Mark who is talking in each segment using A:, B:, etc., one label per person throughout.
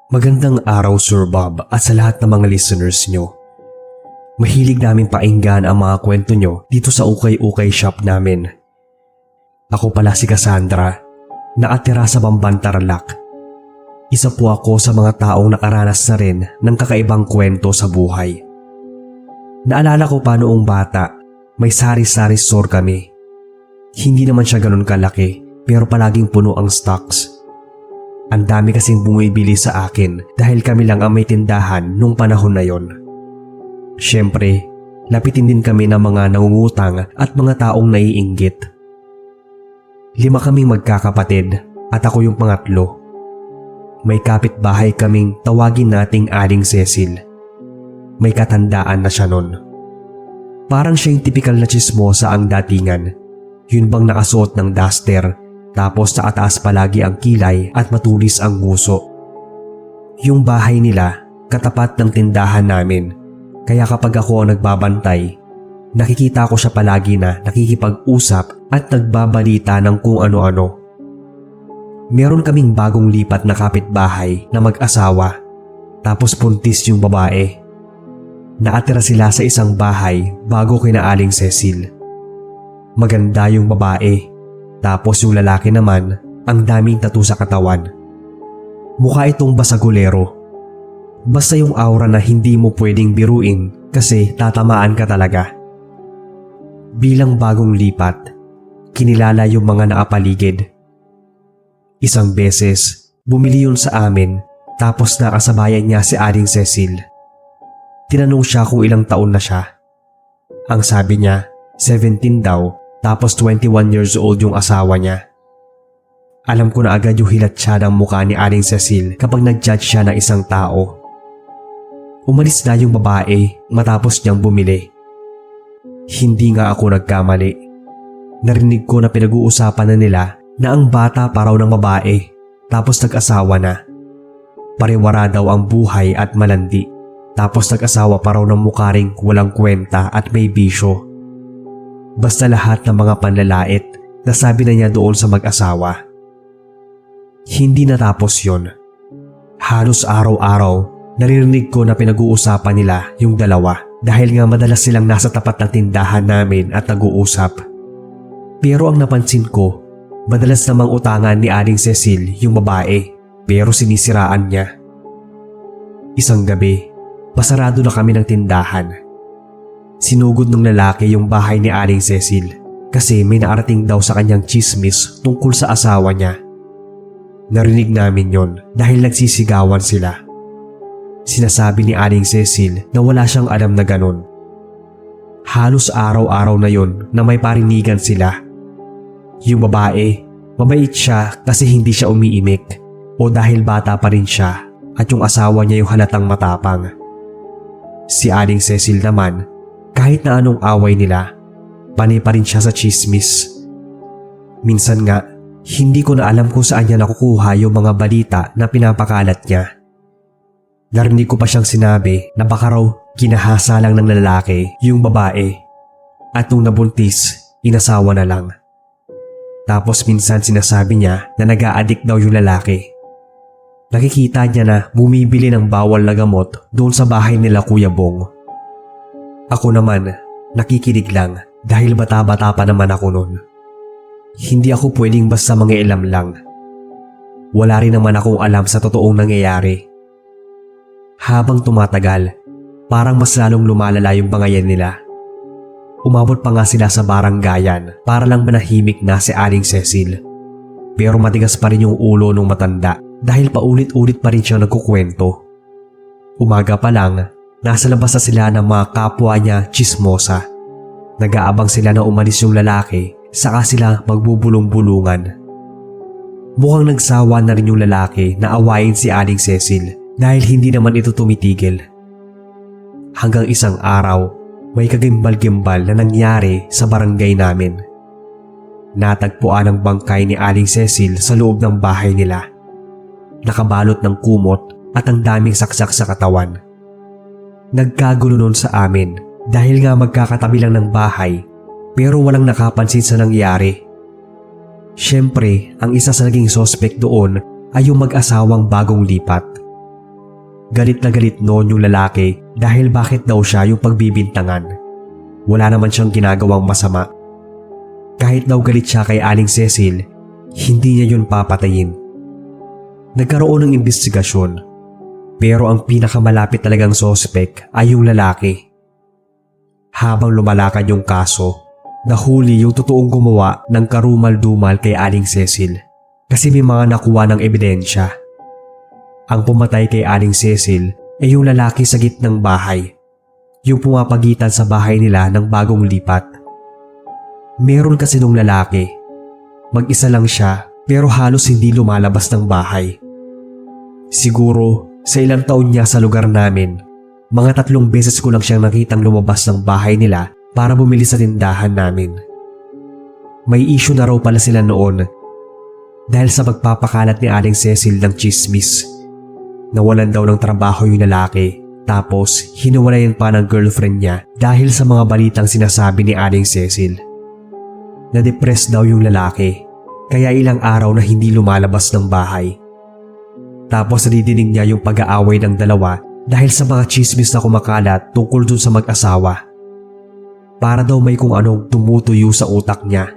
A: Magandang araw Sir Bob at sa lahat ng mga listeners nyo. Mahilig namin painggan ang mga kwento nyo dito sa Ukay-Ukay Shop namin. Ako pala si Cassandra, nakatira sa Bamban, Tarlac. Isa po ako sa mga taong nakaranas na rin ng kakaibang kwento sa buhay. Naalala ko pa noong bata, may sari-sari store kami. Hindi naman siya ganun kalaki pero palaging puno ang stocks. Ang dami kasing bumibili sa akin dahil kami lang ang may tindahan nung panahon na yon. Siyempre, lapitin din kami ng mga nangungutang at mga taong naiinggit. 5 kaming magkakapatid at ako yung pangatlo. May kapitbahay kaming tawagin nating Aling Cecil. May katandaan na siya nun. Parang siya yung tipikal na tsismosa ang datingan. Yun bang nakasuot ng duster? Tapos sa ataas palagi ang kilay at matulis ang nguso. Yung bahay nila, katapat ng tindahan namin. Kaya kapag ako ang nagbabantay, nakikita ko siya palagi na nakikipag-usap at nagbabalita ng kung ano-ano. Meron kaming bagong lipat na kapitbahay na mag-asawa. Tapos buntis yung babae. Nakatira sila sa isang bahay bago kina Aling Cecil. Maganda yung babae. Tapos yung lalaki naman, ang daming tattoo sa katawan. Mukha itong basagulero. Basta yung aura na hindi mo pwedeng biruin kasi tatamaan ka talaga. Bilang bagong lipat, kinilala yung mga nakapaligid. Isang beses, bumili yun sa amin tapos nakasabayan niya si Aling Cecil. Tinanong siya kung ilang taon na siya. Ang sabi niya, 17 daw. Tapos 21 years old yung asawa niya. Alam ko na agad yung hilat siya ng mukha ni Aling Cecil kapag nag-judge siya ng isang tao. Umalis na yung babae matapos niyang bumili. Hindi nga ako nagkamali. Narinig ko na pinag-uusapan na nila na ang bata pa raw ng babae tapos nag-asawa na. Pariwara daw ang buhay at malandi. Tapos nag-asawa pa raw ng mukha ring walang kwenta at may bisyo. Basta lahat ng mga panlalait na sabi na niya doon sa mag-asawa. Hindi natapos yon. Halos araw-araw naririnig ko na pinag-uusapan nila yung dalawa dahil nga madalas silang nasa tapat ng tindahan namin at nag-uusap. Pero ang napansin ko, madalas namang utangan ni Aling Cecil yung babae pero sinisiraan niya. Isang gabi, pasarado na kami ng tindahan. Sinugod ng lalaki yung bahay ni Aling Cecil kasi may naarating daw sa kanyang chismis tungkol sa asawa niya. Narinig namin yon dahil nagsisigawan sila. Sinasabi ni Aling Cecil na wala siyang alam na ganun. Halos araw-araw na yon na may parinigan sila. Yung babae, mabait siya kasi hindi siya umiimik o dahil bata pa rin siya at yung asawa niya yung halatang matapang. Si Aling Cecil naman, kahit na anong away nila, panay pa rin siya sa chismis. Minsan nga, hindi ko na alam kung saan niya nakukuha yung mga balita na pinapakalat niya. Narinig ko pa siyang sinabi na baka raw ginahasa lang ng lalaki yung babae at nung nabuntis, inasawa na lang. Tapos minsan sinasabi niya na nag-a-addict daw yung lalaki. Nakikita niya na bumibili ng bawal na gamot doon sa bahay nila Kuya Bong. Ako naman, nakikinig lang dahil bata-bata pa naman ako noon. Hindi ako pwedeng basta mangialam lang. Wala rin naman akong alam sa totoong nangyayari. Habang tumatagal, parang mas lalong lumalala yung bangayan nila. Umabot pa nga sila sa baranggayan para lang manahimik na si Aling Cecil. Pero matigas pa rin yung ulo ng matanda dahil paulit-ulit pa rin siyang nagkukwento. Umaga pa lang, nasa labas na sila ng mga kapwa niya chismosa. Nag-aabang sila na umalis yung lalaki, saka sila magbubulong-bulungan. Mukhang nagsawa na rin yung lalaki na awayin si Aling Cecil dahil hindi naman ito tumitigil. Hanggang isang araw, may kagimbal-gimbal na nangyari sa barangay namin. Natagpuan ang bangkay ni Aling Cecil sa loob ng bahay nila. Nakabalot ng kumot at ang daming saksak sa katawan. Nagkagulo nun sa amin dahil nga magkakatabi lang ng bahay pero walang nakapansin sa nangyari. Siyempre, ang isa sa naging suspect doon ay yung mag-asawang bagong lipat. Galit na galit noon yung lalaki dahil bakit daw siya yung pagbibintangan. Wala naman siyang ginagawang masama. Kahit daw galit siya kay Aling Cecil, hindi niya yun papatayin. Nagkaroon ng investigasyon, pero ang pinakamalapit talagang sospek ay yung lalaki. Habang lumalakad yung kaso, nahuli yung totoong gumawa ng karumal-dumal kay Aling Cecil kasi may mga nakuha ng ebidensya. Ang pumatay kay Aling Cecil ay yung lalaki sa gitnang bahay, yung pumapagitan sa bahay nila ng bagong lipat. Meron kasi nung lalaki, mag-isa lang siya pero halos hindi lumalabas ng bahay. Siguro sa ilang taon niya sa lugar namin, mga 3 beses ko lang siyang nakitang lumabas ng bahay nila para bumili sa tindahan namin. May issue na raw pala sila noon dahil sa pagpapakalat ni Aling Cecil ng chismis. Nawalan daw ng trabaho yung lalaki tapos hinuwalayan pa ng girlfriend niya dahil sa mga balitang sinasabi ni Aling Cecil. Na-depress daw yung lalaki kaya ilang araw na hindi lumalabas ng bahay. Tapos nadidinig niya yung pag-aaway ng dalawa dahil sa mga chismis na kumakalat tungkol dun sa mag-asawa. Para daw may kung anong tumutuyo sa utak niya.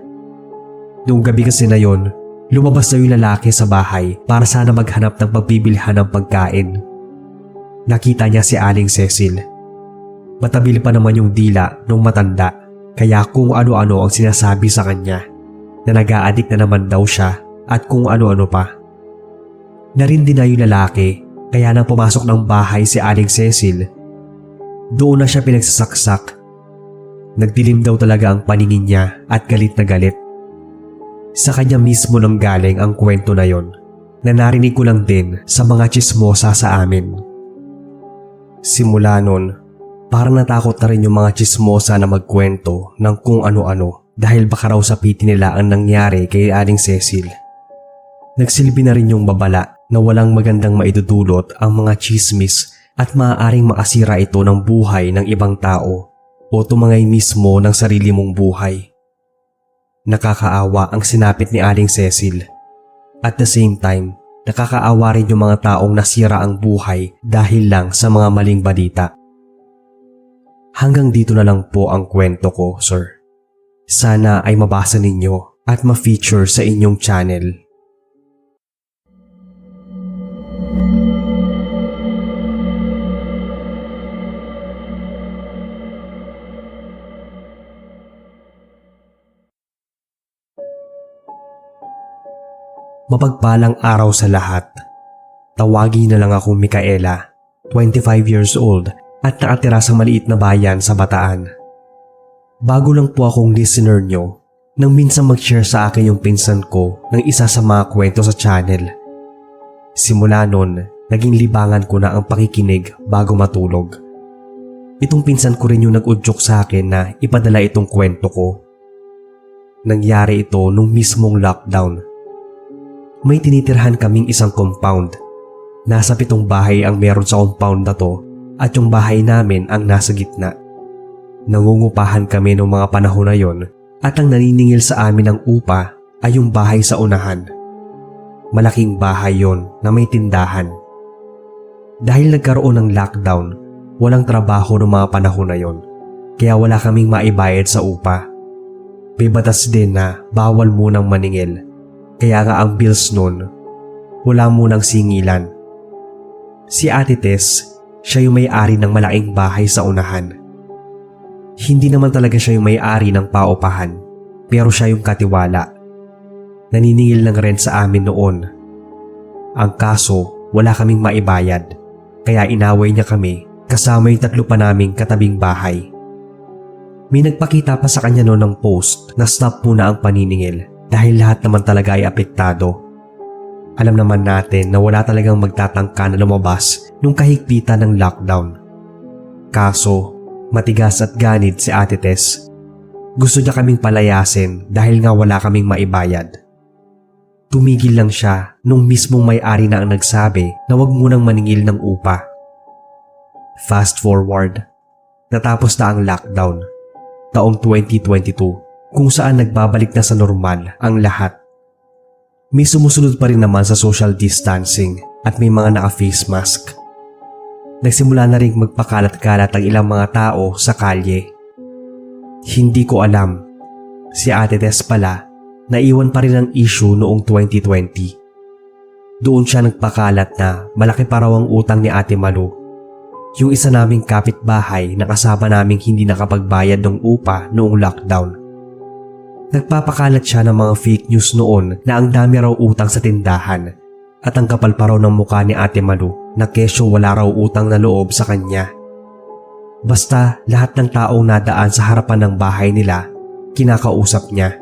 A: Noong gabi kasi na yon, lumabas na yung lalaki sa bahay para sana maghanap ng pagbibilhan ng pagkain. Nakita niya si Aling Cecil. Matabil pa naman yung dila nung matanda kaya kung ano-ano ang sinasabi sa kanya na nag-a-addict na naman daw siya at kung ano-ano pa. Narindi na yung lalaki kaya nang pumasok ng bahay si Aling Cecil, doon na siya pinagsasaksak. Nagdilim daw talaga ang paningin niya at galit na galit. Sa kanya mismo nang galing ang kwento na yon na narinig ko lang din sa mga chismosa sa amin. Simula nun, parang natakot na rin yung mga chismosa na magkwento ng kung ano-ano dahil baka raw sapitin nila ang nangyari kay Aling Cecil. Nagsilbi na rin yung babala na walang magandang maidudulot ang mga chismis at maaaring makasira ito ng buhay ng ibang tao o tumangay mismo ng sarili mong buhay. Nakakaawa ang sinapit ni Aling Cecil. At the same time, nakakaawa rin yung mga taong nasira ang buhay dahil lang sa mga maling balita. Hanggang dito na lang po ang kwento ko, sir. Sana ay mabasa ninyo at ma-feature sa inyong channel. Mapagpalang araw sa lahat. Tawagin na lang akong Micaela, 25 years old at nakatira sa maliit na bayan sa Bataan. Bago lang po akong listener nyo nang minsan mag-share sa akin yung pinsan ko ng isa sa mga kwento sa channel. Simula nun, naging libangan ko na ang pakikinig bago matulog. Itong pinsan ko rin yung nag-udyok sa akin na ipadala itong kwento ko. Nangyari ito nung mismong lockdown. May tinitirhan kaming isang compound. Nasa 7 bahay ang meron sa compound na to at yung bahay namin ang nasa gitna. Nangungupahan kami noong mga panahon na yon at ang naniningil sa amin ng upa ay yung bahay sa unahan. Malaking bahay yon na may tindahan. Dahil nagkaroon ng lockdown, walang trabaho noong mga panahon na yon kaya wala kaming maibayad sa upa. May batas din na bawal munang maningil. Kaya nga ang bills nun, wala munang singilan. Si Ate Tess, siya yung may-ari ng malaking bahay sa unahan. Hindi naman talaga siya yung may-ari ng paupahan, pero siya yung katiwala. Naniningil lang rin sa amin noon. Ang kaso, wala kaming maibayad, kaya inaway niya kami kasama yung 3 pa naming katabing bahay. May nagpakita pa sa kanya noon ng post na stop muna ang paniningil. Dahil lahat naman talaga ay apektado. Alam naman natin na wala talagang magtatangka na lumabas nung kahigpitan ng lockdown. Kaso, matigas at ganid si Ate Tess. Gusto niya kaming palayasin dahil nga wala kaming maibayad. Tumigil lang siya nung mismong may-ari na ang nagsabi na wag munang maningil ng upa. Fast forward, natapos na ang lockdown, taong 2022. Kung saan nagbabalik na sa normal ang lahat. May sumusunod pa rin naman sa social distancing at may mga naka-face mask. nagsimula na ring magpakalat-kalat ang ilang mga tao sa kalye. Hindi ko alam, si Ate Tess pala, naiwan pa rin ang issue noong 2020. Doon siya nagpakalat na malaki pa raw ang utang ni Ate Malu. Yung isa naming kapitbahay na kasama naming hindi nakapagbayad ng upa noong lockdown. Nagpapakalat siya ng mga fake news noon na ang dami raw utang sa tindahan at ang kapal pa raw ng mukha ni Ate Malu na kesyo wala raw utang na loob sa kanya. Basta lahat ng taong nadaan sa harapan ng bahay nila, kinakausap niya.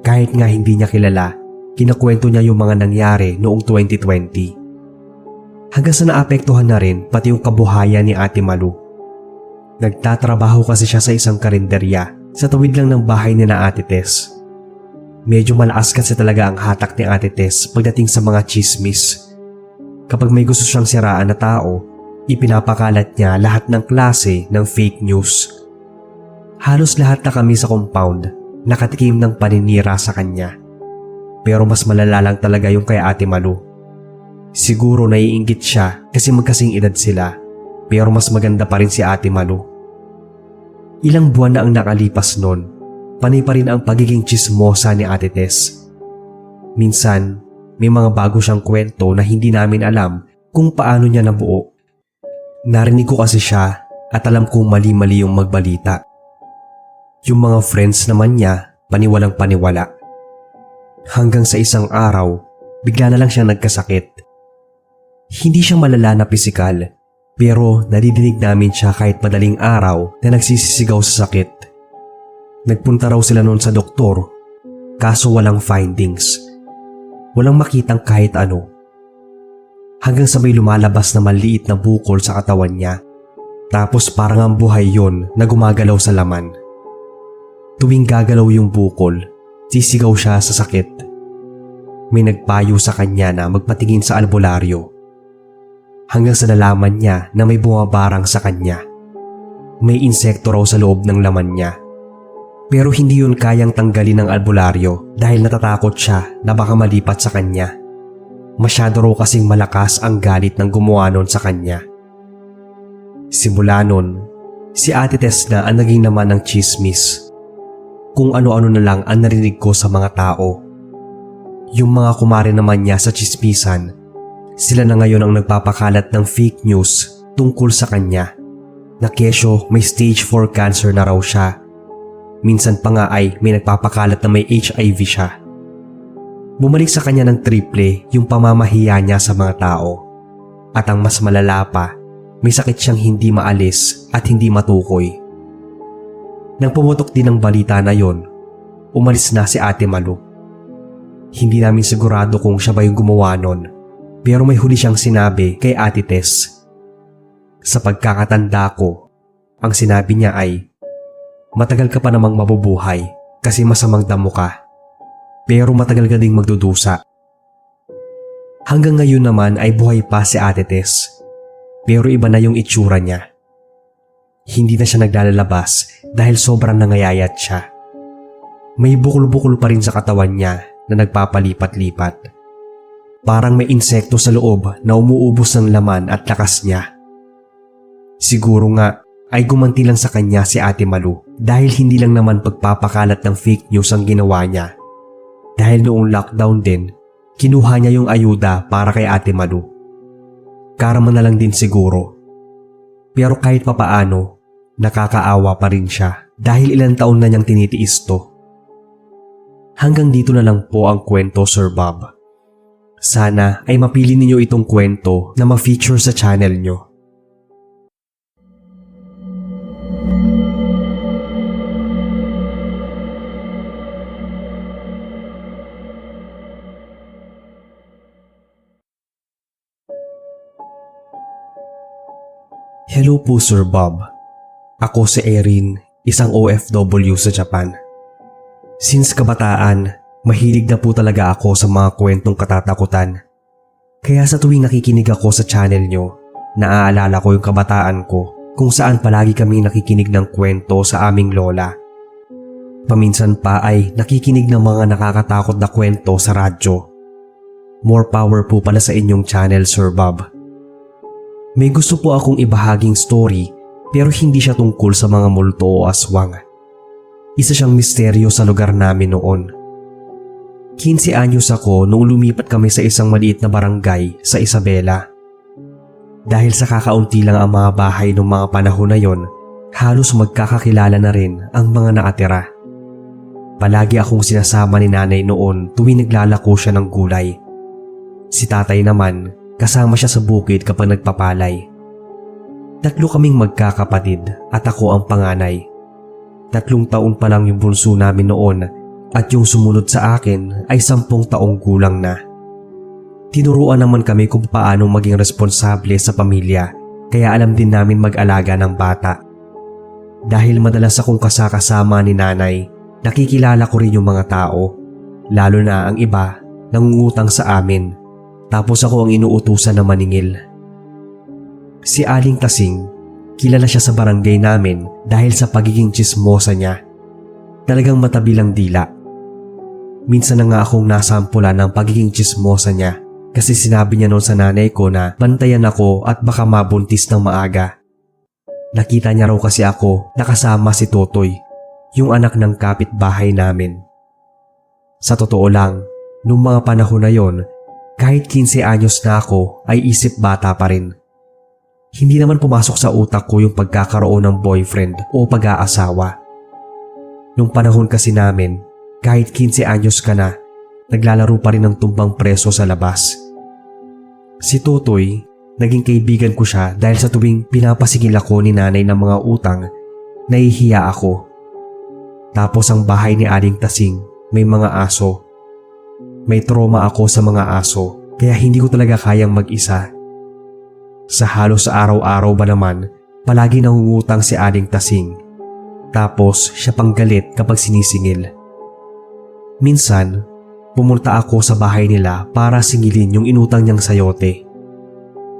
A: Kahit nga hindi niya kilala, kinakwento niya yung mga nangyari noong 2020. Hanggang sa naapektuhan na rin pati yung kabuhayan ni Ate Malu. Nagtatrabaho kasi siya sa isang karinderya sa tawid lang ng bahay ni na Ate Tess. Medyo malakas kasi talaga ang hatak ni Ate Tess pagdating sa mga chismis. Kapag may gusto siyang siraan na tao, ipinapakalat niya lahat ng klase ng fake news. Halos lahat na kami sa compound nakatikim ng paninira sa kanya. Pero mas malala lang talaga yung kay Ate Malu. Siguro naiinggit siya kasi magkasing edad sila, pero mas maganda pa rin si Ate Malu. Ilang buwan na ang nakalipas nun, panay pa rin ang pagiging chismosa ni Ate Tess. Minsan, may mga bago siyang kwento na hindi namin alam kung paano niya nabuo. Narinig ko kasi siya at alam kong mali-mali yung magbalita. Yung mga friends naman niya, paniwalang paniwala. Hanggang sa isang araw, bigla na lang siyang nagkasakit. Hindi siya malala na pisikal, pero nadidinig namin siya kahit madaling araw na nagsisisigaw sa sakit. Nagpunta raw sila noon sa doktor, kaso walang findings. Walang makitang kahit ano. Hanggang sa may lumalabas na maliit na bukol sa katawan niya. Tapos parang ang buhay yon na gumagalaw sa laman. Tuwing gagalaw yung bukol, sisigaw siya sa sakit. May nagpayo sa kanya na magpatingin sa albularyo. Hanggang sa nalaman niya na may bumabarang sa kanya. May insekto raw sa loob ng laman niya. Pero hindi yun kayang tanggalin ng albularyo dahil natatakot siya na baka malipat sa kanya. Masyado raw kasing malakas ang galit ng gumawa nun sa kanya. Simula nun, si Ate Tess na ang naging naman ng chismis. Kung ano-ano na lang ang narinig ko sa mga tao. Yung mga kumare naman niya sa chismisan, sila na ngayon ang nagpapakalat ng fake news tungkol sa kanya. Na kesyo may stage 4 cancer na raw siya. Minsan pa nga ay may nagpapakalat na may HIV siya. Bumalik sa kanya ng triple yung pamamahiya niya sa mga tao. At ang mas malala pa, may sakit siyang hindi maalis at hindi matukoy. Nang pumutok din ang balita na yon, umalis na si Ate Malu. Hindi namin sigurado kung siya ba yung gumawa nun, pero may huli siyang sinabi kay Ate Tess. Sa pagkakatanda ko, ang sinabi niya ay, "Matagal ka pa namang mabubuhay kasi masamang damo ka. Pero matagal ka ding magdudusa." Hanggang ngayon naman ay buhay pa si Ate Tess. Pero iba na yung itsura niya. Hindi na siya naglalabas dahil sobrang nangayayat siya. May bukol-bukol pa rin sa katawan niya na nagpapalipat-lipat. Parang may insekto sa loob na umuubos ng laman at lakas niya. Siguro nga ay gumanti lang sa kanya si Ate Malu dahil hindi lang naman pagpapakalat ng fake news ang ginawa niya. Dahil noong lockdown din, kinuha niya yung ayuda para kay Ate Malu. Karma na lang din siguro. Pero kahit papaano, nakakaawa pa rin siya dahil ilang taon na niyang tinitiis to. Hanggang dito na lang po ang kwento, Sir Bob. Sana ay mapili ninyo itong kwento na ma-feature sa channel nyo. Hello po, Sir Bob. Ako si Erin, isang OFW sa Japan. Since kabataan, mahilig na po talaga ako sa mga kwentong katatakutan. Kaya sa tuwing nakikinig ako sa channel nyo, naaalala ko yung kabataan ko kung saan palagi kami nakikinig ng kwento sa aming lola. Paminsan pa ay nakikinig ng mga nakakatakot na kwento sa radyo. More power po pala sa inyong channel, Sir Bob. May gusto po akong ibahaging story pero hindi siya tungkol sa mga multo o aswang. Isa siyang misteryo sa lugar namin noon. 15 anyos ako nung lumipat kami sa isang maliit na barangay sa Isabela. Dahil sa kakaunti lang ang mga bahay noong mga panahon na yon, halos magkakakilala na rin ang mga nakatira. Palagi akong sinasama ni nanay noon tuwing naglalako siya ng gulay. Si tatay naman, kasama siya sa bukid kapag nagpapalay. 3 kaming magkakapatid at ako ang panganay. 3 taon pa lang yung bunso namin noon at yung sumunod sa akin ay 10 taong gulang na. Tinuruan naman kami kung paano maging responsable sa pamilya kaya alam din namin mag-alaga ng bata. Dahil madalas akong kasakasama ni nanay, nakikilala ko rin yung mga tao, lalo na ang iba nangungutang sa amin, tapos ako ang inuutusan na maningil. Si Aling Tasing, kilala siya sa barangay namin dahil sa pagiging tsismosa niya. Talagang matabilang dila. Minsan na nga akong nasampulan ng pagiging tsismosa niya kasi sinabi niya noon sa nanay ko na bantayan ako at baka mabuntis ng maaga. Nakita niya raw kasi ako nakasama si Totoy, yung anak ng kapitbahay namin. Sa totoo lang, noong mga panahon na yon, kahit 15 anyos na ako ay isip bata pa rin. Hindi naman pumasok sa utak ko yung pagkakaroon ng boyfriend o pag-aasawa. Nung panahon kasi namin, kahit 15 anyos ka na, naglalaro pa rin ng tumbang preso sa labas. Si Totoy, naging kaibigan ko siya dahil sa tuwing pinapasigil ako ni nanay ng mga utang, nahihiya ako. Tapos ang bahay ni Aling Tasing may mga aso. May trauma ako sa mga aso kaya hindi ko talaga kayang mag-isa. Sa halos araw-araw ba naman, palagi nangungutang si Aling Tasing. Tapos siya pang galit kapag sinisingil. Minsan, pumunta ako sa bahay nila para singilin yung inutang niyang sayote.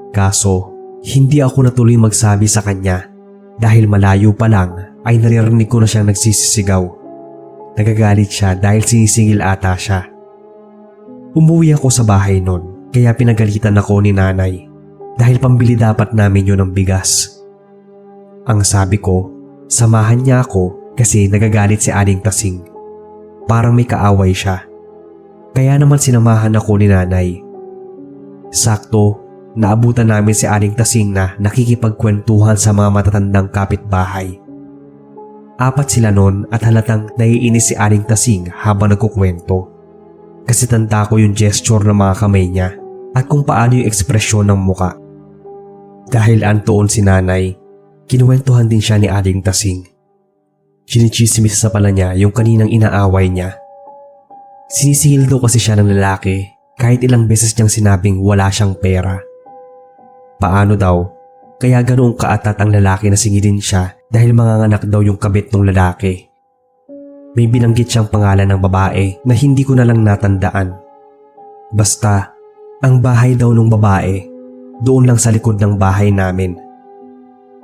A: Kaso, hindi ako natuloy magsabi sa kanya dahil malayo pa lang ay naririnig ko na siyang nagsisisigaw. Nagagalit siya dahil sinisingil ata siya. Umuwi ako sa bahay nun kaya pinagalitan ako ni nanay dahil pambili dapat namin yun ng bigas. Ang sabi ko, samahan niya ako kasi nagagalit si Aling Tasing. Parang may kaaway siya. Kaya naman sinamahan ako ni nanay. Sakto, naabutan namin si Aling Tasing na nakikipagkwentuhan sa mga matatandang kapitbahay. 4 sila nun at halatang naiinis si Aling Tasing habang nagkukwento. Kasi tanda ko yung gesture ng mga kamay niya at kung paano yung ekspresyon ng muka. Dahil antoon si nanay, kinuwentuhan din siya ni Aling Tasing. Sinichismis sa pala niya yung kaninang inaaway niya. Sinisingil daw kasi siya ng lalaki kahit ilang beses niyang sinabing wala siyang pera. Paano daw? Kaya ganoong kaatat ang lalaki na singilin siya dahil manganganak daw yung kabit ng lalaki. May binanggit siyang pangalan ng babae na hindi ko na lang natandaan. Basta, ang bahay daw ng babae, doon lang sa likod ng bahay namin.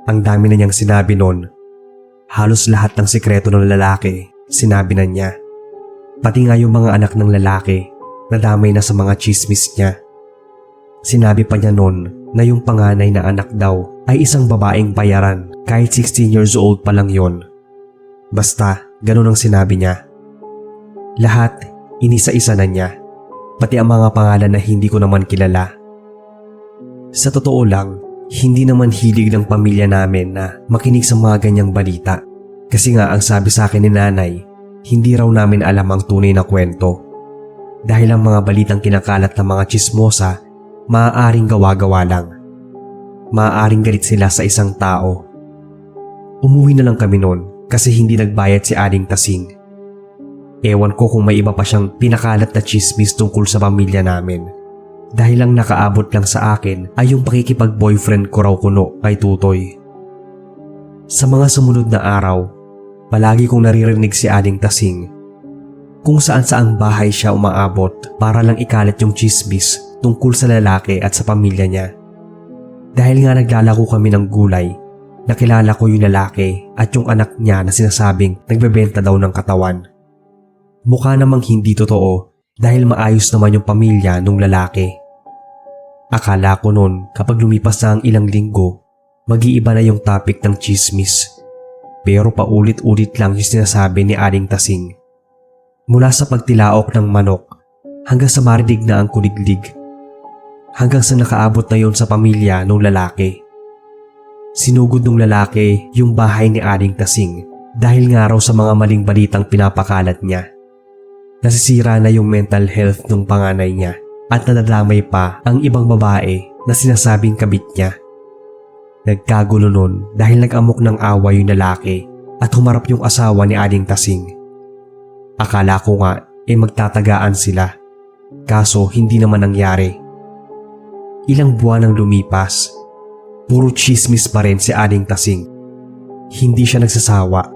A: Ang dami na niyang sinabi noon. Halos lahat ng sikreto ng lalaki, sinabi na niya. Pati nga yung mga anak ng lalaki, nadamay na sa mga chismis niya. Sinabi pa niya noon na yung panganay na anak daw ay isang babaeng bayaran kahit 16 years old pa lang yon. Basta, ganun ang sinabi niya. Lahat, inisa-isa na niya. Pati ang mga pangalan na hindi ko naman kilala. Sa totoo lang, hindi naman hilig ng pamilya namin na makinig sa mga ganyang balita. Kasi nga ang sabi sa akin ni nanay, hindi raw namin alam ang tunay na kwento. Dahil ang mga balitang kinakalat ng mga tsismosa, maaaring gawa-gawa lang. Maaaring galit sila sa isang tao. Umuwi na lang kami noon kasi hindi nagbayad si Aling Tasing. Ewan ko kung may iba pa siyang pinakalat na chismis tungkol sa pamilya namin. Dahil ang nakaabot lang sa akin ay yung pakikipag-boyfriend ko raw kuno kay Tutoy. Sa mga sumunod na araw, palagi kong naririnig si Aling Tasing. Kung saan-saang bahay siya umaabot para lang ikalat yung chismis tungkol sa lalaki at sa pamilya niya. Dahil nga naglalako kami ng gulay, nakilala ko yung lalaki at yung anak niya na sinasabing nagbebenta daw ng katawan. Mukha namang hindi totoo dahil maayos naman yung pamilya nung lalaki. Akala ko noon kapag lumipas na ang ilang linggo, mag-iiba na yung topic ng chismis. Pero paulit-ulit lang yung sinasabi ni Aling Tasing. Mula sa pagtilaok ng manok hanggang sa marinig na ang kuliglig. Hanggang sa nakaabot na yon sa pamilya ng lalaki. Sinugod ng lalaki yung bahay ni Aling Tasing dahil nga raw sa mga maling balitang pinapakalat niya. Nasisira na yung mental health ng panganay niya at nadadamay pa ang ibang babae na sinasabing kabit niya. Nagkagulo nun dahil nag-amok ng awa yung lalaki at humarap yung asawa ni Aling Tasing. Akala ko nga magtatagaan sila, kaso hindi naman nangyari. Ilang buwan ang lumipas, puro chismis pa rin si Aling Tasing. Hindi siya nagsasawa.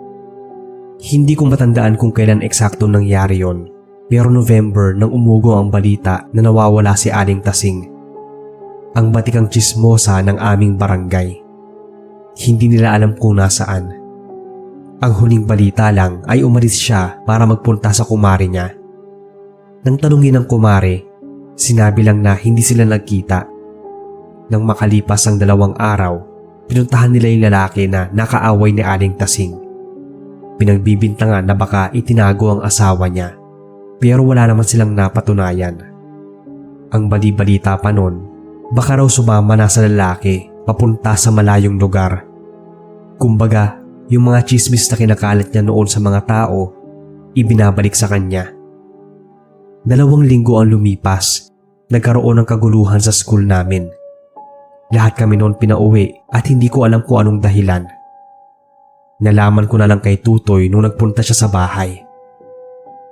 A: Hindi ko matandaan kung kailan eksakto nangyari yon, pero November nang umugo ang balita na nawawala si Aling Tasing. Ang batikang chismosa ng aming barangay. Hindi nila alam kung nasaan. Ang huling balita lang ay umalis siya para magpunta sa kumare niya. Nang tanungin ng kumare, sinabi lang na hindi sila nagkita. Nang makalipas ang 2 araw, pinuntahan nila yung lalaki na nakaaway ni Aling Tasing. Pinagbibintangan na baka itinago ang asawa niya, pero wala naman silang napatunayan. Ang bali-balita pa nun, baka raw sumama na sa lalaki papunta sa malayong lugar. Kumbaga, yung mga chismis na kinakalat niya noon sa mga tao, ibinabalik sa kanya. 2 linggo ang lumipas, nagkaroon ng kaguluhan sa school namin. Lahat kami noon pinauwi at hindi ko alam kung anong dahilan. Nalaman ko na lang kay Tutoy nung nagpunta siya sa bahay.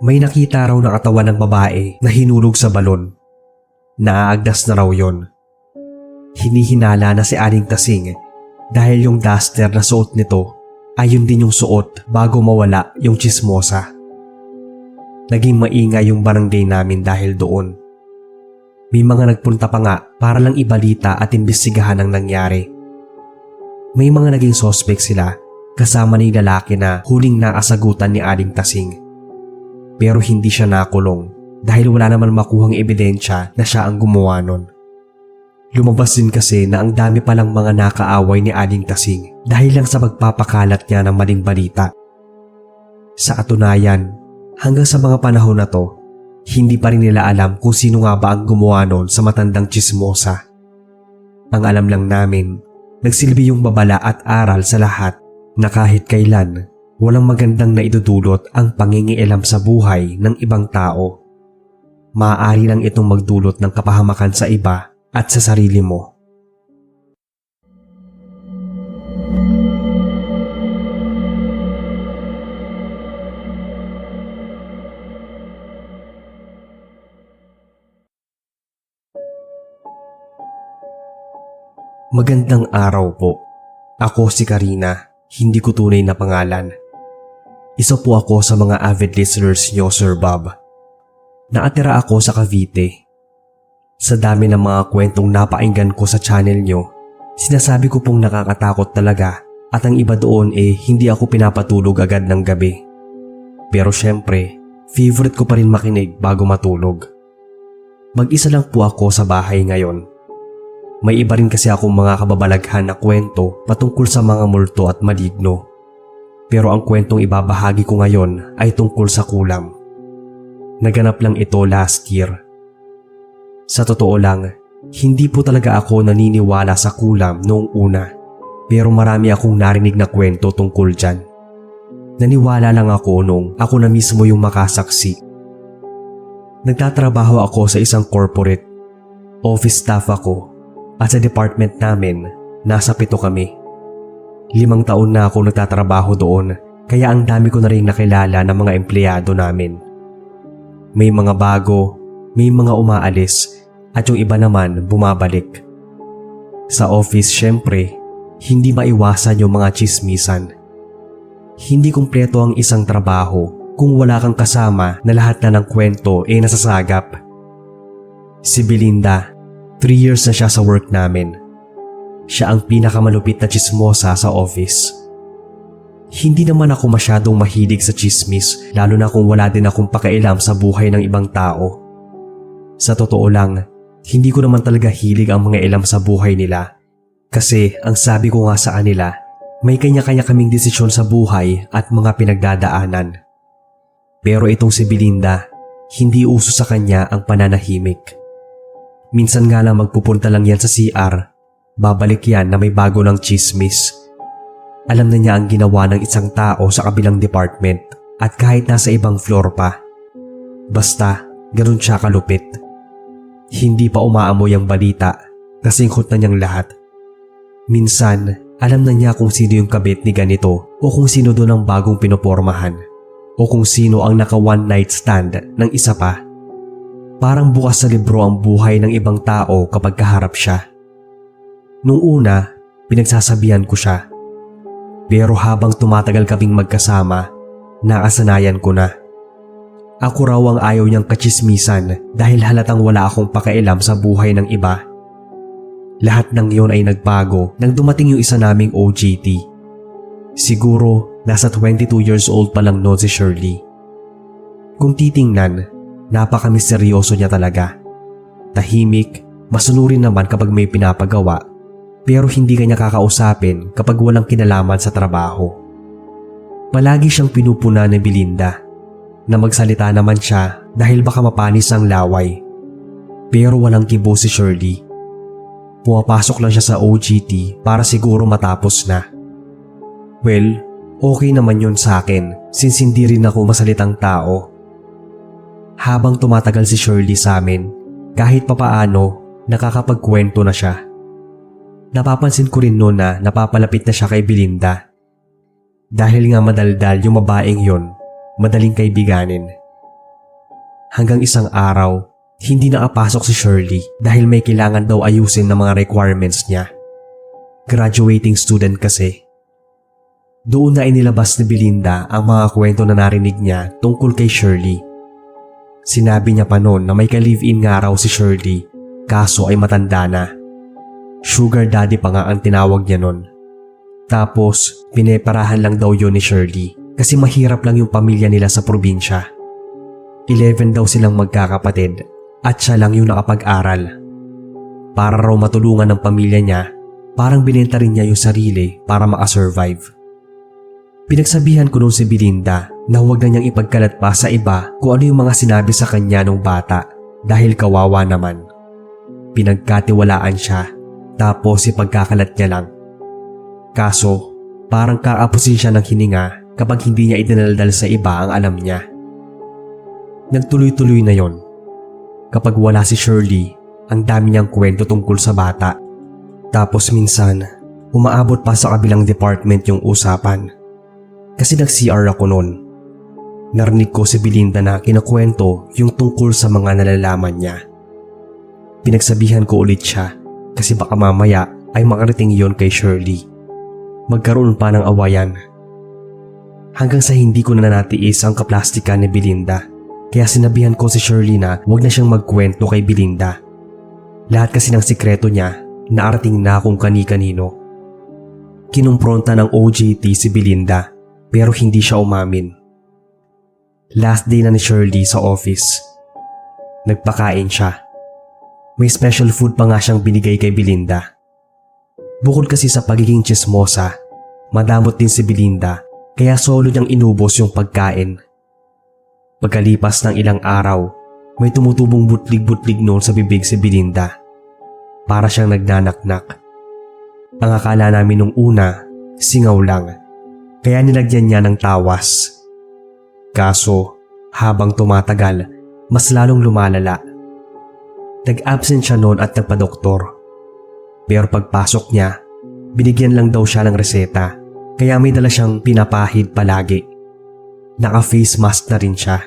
A: May nakita raw na katawan ng babae na hinulog sa balon. Naaagdas na raw yon. Hinihinala na si Aling Tasing dahil yung duster na suot nito ay yun din yung suot bago mawala yung chismosa. Naging maingay yung barangay namin dahil doon. May mga nagpunta pa nga para lang ibalita at imbestigahan ang nangyari. May mga naging suspect sila kasama ni lalaki na huling nakasagutan ni Aling Tasing. Pero hindi siya nakulong dahil wala naman makuhang ebidensya na siya ang gumawa nun. Lumabas din kasi na ang dami palang mga nakaaway ni Aling Tasing dahil lang sa pagpapakalat niya ng maling balita. Sa katunayan, hanggang sa mga panahon na to, hindi pa rin nila alam kung sino nga ba ang gumawa nun sa matandang chismosa. Ang alam lang namin, nagsilbi yung babala at aral sa lahat na kahit kailan, walang magandang naidudulot ang pangingialam sa buhay ng ibang tao. Maaari lang itong magdulot ng kapahamakan sa iba at sa sarili mo. Magandang araw po. Ako si Karina, hindi ko tunay na pangalan. Isa po ako sa mga avid listeners niyo, Sir Bob. Nakatira ako sa Cavite. Sa dami ng mga kwentong napakinggan ko sa channel niyo, sinasabi ko pong nakakatakot talaga at ang iba doon hindi ako pinapatulog agad ng gabi. Pero syempre, favorite ko pa rin makinig bago matulog. Mag-isa lang po ako sa bahay ngayon. May iba rin kasi akong mga kababalaghan na kwento patungkol sa mga multo at maligno. Pero ang kwentong ibabahagi ko ngayon ay tungkol sa kulam. Naganap lang ito last year. Sa totoo lang, hindi po talaga ako naniniwala sa kulam noong una. Pero marami akong narinig na kwento tungkol dyan. Naniwala lang ako nung ako na mismo yung makasaksi. Nagtatrabaho ako sa isang corporate. Office staff ako. At sa department namin, nasa 7 kami. 5 taon na ako nagtatrabaho doon, kaya ang dami ko na rin nakilala ng mga empleyado namin. May mga bago, may mga umaalis, at yung iba naman bumabalik. Sa office syempre, hindi maiwasan yung mga chismisan. Hindi kumpleto ang isang trabaho kung wala kang kasama na lahat na ng kwento nasasagap. Si Belinda, 3 years na siya sa work namin. Siya ang pinakamalupit na chismosa sa office. Hindi naman ako masyadong mahilig sa chismis, lalo na kung wala din akong pakialam sa buhay ng ibang tao. Sa totoo lang, Hindi ko naman talaga hilig ang mga ilam sa buhay nila. Kasi ang sabi ko nga sa kanila, may kanya-kanya kaming desisyon sa buhay at mga pinagdadaanan. Pero itong si Belinda, hindi uso sa kanya ang pananahimik. Minsan nga lang magpupunta lang yan sa CR, babalik yan na may bago ng chismis. Alam na niya ang ginawa ng isang tao sa kabilang department at kahit nasa ibang floor pa. Basta, ganun siya kalupit. Hindi pa umaamoy ang balita, kasingkot na niyang lahat. Minsan, alam na niya kung sino yung kabit ni ganito o kung sino doon ang bagong pinopormahan o kung sino ang naka one night stand ng isa pa. Parang bukas sa libro ang buhay ng ibang tao kapag kaharap siya. Nung una, pinagsasabihan ko siya. Pero habang tumatagal kaming magkasama, nakasanayan ko na. Ako raw ang ayaw niyang kachismisan dahil halatang wala akong pakialam sa buhay ng iba. Lahat ng yon ay nagbago nang dumating yung isa naming OJT. Siguro nasa 22 years old pa lang noon si Shirley. Kung titingnan, napaka-misteryoso niya talaga. Tahimik, masunurin naman kapag may pinapagawa, pero hindi kanya kakausapin kapag walang kinalaman sa trabaho. Palagi siyang pinupuna ni Belinda na magsalita naman siya dahil baka mapanis ang laway. Pero walang kibo si Shirley. Pumapasok lang siya sa OJT para siguro matapos na. Well, okay naman yun sa akin since hindi rin ako masalitang tao. Habang tumatagal si Shirley sa amin, kahit papaano nakakapagkwento na siya. Napapansin ko rin noon na napapalapit na siya kay Belinda. Dahil nga madaldal yung babaeng yon, madaling kaibiganin. Hanggang isang araw, hindi nakapasok si Shirley dahil may kailangan daw ayusin ng mga requirements niya. Graduating student kasi. Doon na inilabas ni Belinda ang mga kwento na narinig niya tungkol kay Shirley. Sinabi niya pa noon na may ka-live-in nga raw si Shirley, kaso ay matanda na. Sugar daddy pa nga ang tinawag niya noon. Tapos, pineparahan lang daw yun ni Shirley kasi mahirap lang yung pamilya nila sa probinsya. 11 daw silang magkakapatid at siya lang yung nakapag-aral. Para raw matulungan ng pamilya niya, parang binenta rin niya yung sarili para makasurvive. Pinagsabihan ko noon si Belinda na huwag na niyang ipagkalat pa sa iba kung ano yung mga sinabi sa kanya nung bata dahil kawawa naman. Pinagkatiwalaan siya tapos ipagkakalat niya lang. Kaso, parang kaapusin siya ng hininga kapag hindi niya idinaldal sa iba ang alam niya. Nagtuloy-tuloy na yon. Kapag wala si Shirley, ang dami niyang kwento tungkol sa bata. Tapos minsan, umaabot pa sa kabilang department yung usapan. Kasi nag-CR ako noon. Narinig ko si Belinda na kinakwento yung tungkol sa mga nalalaman niya. Pinagsabihan ko ulit siya kasi baka mamaya ay makarating yon kay Shirley. Magkaroon pa ng awayan. Hanggang sa hindi ko na natiis ang kaplastikan ni Belinda. Kaya sinabihan ko si Shirley na huwag na siyang magkwento kay Belinda. Lahat kasi ng sikreto niya, naarating na kung kani-kanino. Kinumpronta ng OJT si Belinda pero hindi siya umamin. Last day na ni Shirley sa office. Nagpakain siya. May special food pa nga siyang binigay kay Belinda. Bukod kasi sa pagiging tsismosa, madamot din si Belinda kaya solo niyang inubos yung pagkain. Pagkalipas ng ilang araw, may tumutubong butlig-butlig noon sa bibig si Belinda. Para siyang nagnanaknak. Ang akala namin nung una, singaw lang. Kaya nilagyan niya ng tawas. Kaso, habang tumatagal, mas lalong lumalala. Nag-absent siya noon at nagpa-doktor. Pero pagpasok niya, binigyan lang daw siya ng reseta. Kaya may dala siyang pinapahid palagi. Naka-face mask na rin siya.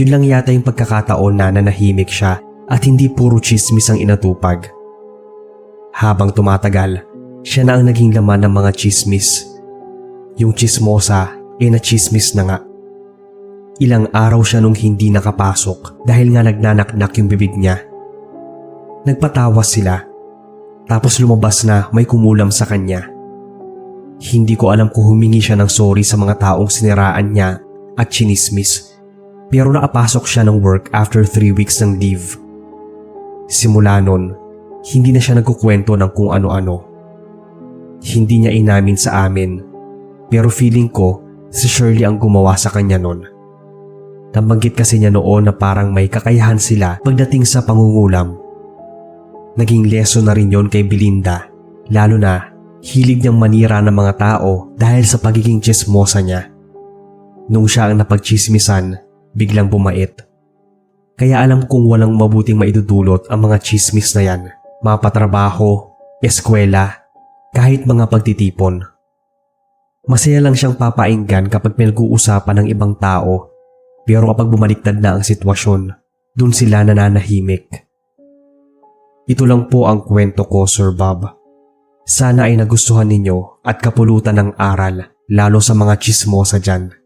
A: Yun lang yata yung pagkakataon na nanahimik siya at hindi puro chismis ang inatupag. Habang tumatagal, siya na ang naging laman ng mga chismis. Yung chismosa na-chismis na nga. Ilang araw siya nung hindi nakapasok dahil nga nagnanaknak yung bibig niya. Nagpatawas sila. Tapos lumabas na may kumulam sa kanya. Hindi ko alam kung humingi siya ng sorry sa mga taong siniraan niya at chinismis. Pero nakapasok siya ng work after 3 weeks ng leave. Simula nun, hindi na siya nagkukwento ng kung ano-ano. Hindi niya inamin sa amin, pero feeling ko si Shirley ang gumawa sa kanya nun. Nabanggit kasi niya noon na parang may kakayahan sila pagdating sa pangungulam. Naging lesson na rin yon kay Belinda, lalo na hilig niyang manira ng mga tao dahil sa pagiging tsismosa niya. Nung siya ang napagchismisan, biglang bumait. Kaya alam kong walang mabuting maidudulot ang mga chismis na yan. Mapatrabaho, eskwela, kahit mga pagtitipon. Masaya lang siyang papainggan kapag pinag-uusapan ng ibang tao, pero kapag bumaliktad na ang sitwasyon, dun sila nananahimik. Ito lang po ang kwento ko, Sir Bob. Sana ay nagustuhan ninyo at kapulutan ng aral, lalo sa mga chismosa dyan.